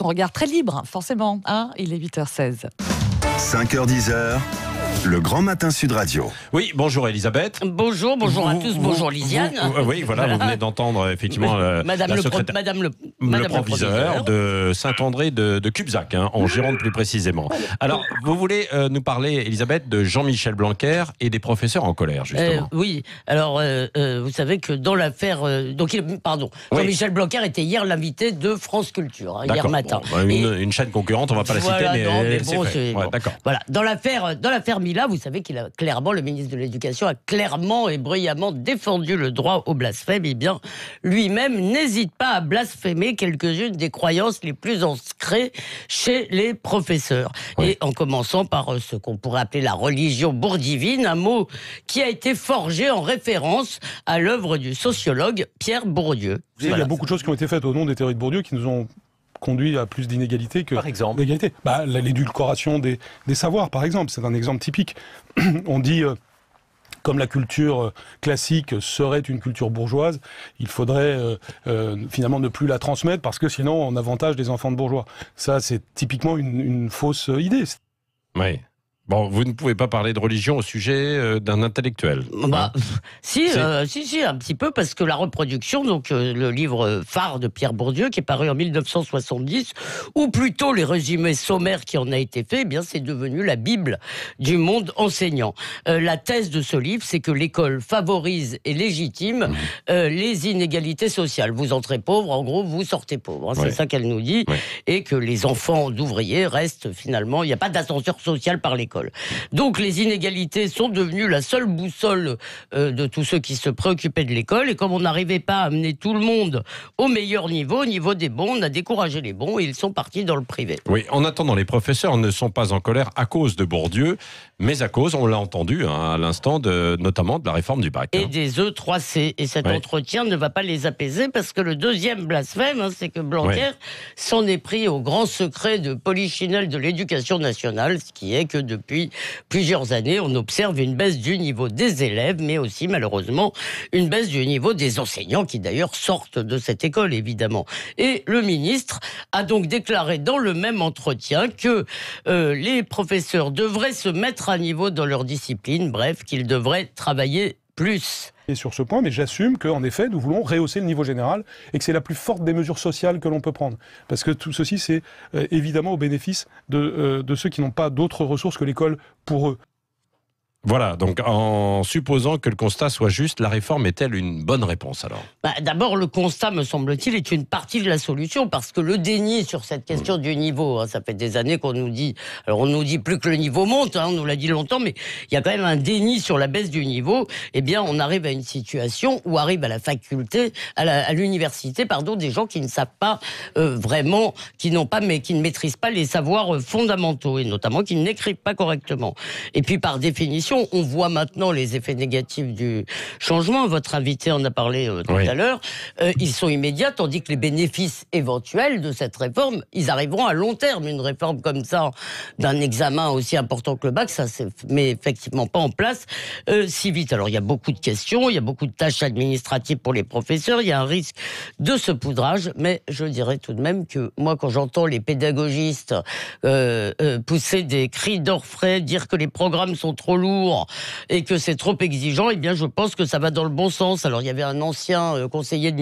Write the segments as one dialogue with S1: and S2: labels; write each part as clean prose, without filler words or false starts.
S1: son regard très libre, forcément. Hein, il est 8h16.
S2: 5h-10h, le Grand Matin Sud Radio.
S3: Oui, bonjour Elisabeth.
S4: Bonjour à tous, bonjour Lisiane.
S3: Oui, voilà, vous venez d'entendre effectivement
S4: Madame
S3: le proviseur de Saint-André de Cubzac, en Gironde plus précisément. Alors, vous voulez nous parler, Elisabeth, de Jean-Michel Blanquer et des professeurs en colère, justement.
S4: Oui, alors vous savez que dans l'affaire... Jean-Michel Blanquer était hier l'invité de France Culture, hier matin.
S3: Bon, une chaîne concurrente, on ne va pas la citer, mais c'est fait.
S4: D'accord. Voilà, dans l'affaire Mila, vous savez qu'il a clairement, le ministre de l'Éducation a clairement et bruyamment défendu le droit au blasphème. Eh bien, lui-même n'hésite pas à blasphémer quelques-unes des croyances les plus ancrées chez les professeurs. Oui. Et en commençant par ce qu'on pourrait appeler la religion bourdivine, un mot qui a été forgé en référence à l'œuvre du sociologue Pierre Bourdieu.
S5: Il y a beaucoup de choses qui ont été faites au nom des théories de Bourdieu qui nous ont conduit à plus d'inégalités que d'égalité. L'édulcoration des savoirs, par exemple, c'est un exemple typique. On dit, comme la culture classique serait une culture bourgeoise, il faudrait finalement ne plus la transmettre parce que sinon on avantage des enfants de bourgeois. Ça, c'est typiquement une fausse idée.
S3: Oui. Bon, vous ne pouvez pas parler de religion au sujet d'un intellectuel.
S4: Si, un petit peu, parce que la reproduction, donc le livre phare de Pierre Bourdieu, qui est paru en 1970, ou plutôt les résumés sommaires qui en a été fait, eh bien c'est devenu la Bible du monde enseignant. La thèse de ce livre, c'est que l'école favorise et légitime les inégalités sociales. Vous entrez pauvre, en gros, vous sortez pauvre. C'est ça qu'elle nous dit. Et que les enfants d'ouvriers restent finalement, il n'y a pas d'ascenseur social par l'école. Donc les inégalités sont devenues la seule boussole de tous ceux qui se préoccupaient de l'école, et comme on n'arrivait pas à amener tout le monde au meilleur niveau, au niveau des bons, on a découragé les bons et ils sont partis dans le privé.
S3: Oui, en attendant, les professeurs ne sont pas en colère à cause de Bourdieu, mais à cause, on l'a entendu à l'instant, notamment de la réforme du bac.
S4: Et des E3C, et cet entretien ne va pas les apaiser, parce que le deuxième blasphème, c'est que Blanquer s'en est pris au grand secret de Polichinelle de l'éducation nationale, ce qui est que depuis plusieurs années, on observe une baisse du niveau des élèves, mais aussi malheureusement une baisse du niveau des enseignants, qui d'ailleurs sortent de cette école, évidemment. Et le ministre a donc déclaré dans le même entretien que les professeurs devraient se mettre à niveau dans leur discipline, bref, qu'ils devraient travailler plus.
S5: Et sur ce point, mais j'assume qu'en effet, nous voulons rehausser le niveau général et que c'est la plus forte des mesures sociales que l'on peut prendre. Parce que tout ceci, c'est évidemment au bénéfice de ceux qui n'ont pas d'autres ressources que l'école pour eux.
S3: Voilà, donc en supposant que le constat soit juste, la réforme est-elle une bonne réponse alors ?
S4: D'abord, le constat, me semble-t-il, est une partie de la solution, parce que le déni sur cette question du niveau, ça fait des années qu'on nous dit, alors on nous dit plus que le niveau monte, on nous l'a dit longtemps, mais il y a quand même un déni sur la baisse du niveau. Eh bien, on arrive à une situation où arrive à la faculté, à l'université, des gens qui ne savent pas vraiment, qui ne maîtrisent pas les savoirs fondamentaux, et notamment qui n'écrivent pas correctement. Et puis, par définition, on voit maintenant les effets négatifs du changement. Votre invité en a parlé tout à l'heure. Ils sont immédiats, tandis que les bénéfices éventuels de cette réforme, ils arriveront à long terme. Une réforme comme ça, d'un examen aussi important que le bac, ça ne met effectivement pas en place si vite. Alors, il y a beaucoup de questions, il y a beaucoup de tâches administratives pour les professeurs, il y a un risque de saupoudrage, mais je dirais tout de même que moi, quand j'entends les pédagogistes pousser des cris d'orfraie, dire que les programmes sont trop lourds, et que c'est trop exigeant, eh bien je pense que ça va dans le bon sens. Alors il y avait un ancien conseiller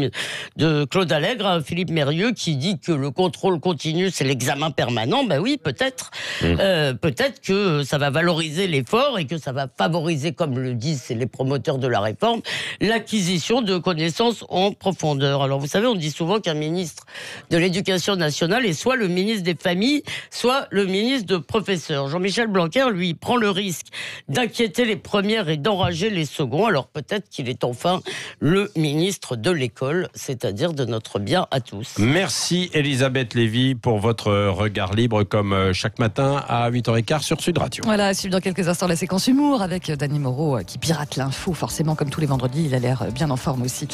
S4: de Claude Allègre, Philippe Mérieux, qui dit que le contrôle continu c'est l'examen permanent. Ben oui, peut-être. Peut-être que ça va valoriser l'effort et que ça va favoriser, comme le disent les promoteurs de la réforme, l'acquisition de connaissances en profondeur. Alors vous savez, on dit souvent qu'un ministre de l'Éducation nationale est soit le ministre des familles, soit le ministre de professeurs. Jean-Michel Blanquer, lui, prend le risque d'inquiéter les premières et d'enrager les seconds. Alors peut-être qu'il est enfin le ministre de l'école, c'est-à-dire de notre bien à tous.
S3: Merci Elisabeth Lévy pour votre regard libre comme chaque matin à 8h15 sur Sud Radio.
S1: Voilà, à suivre dans quelques instants la séquence humour avec Dany Moreau qui pirate l'info. Forcément, comme tous les vendredis, il a l'air bien en forme aussi.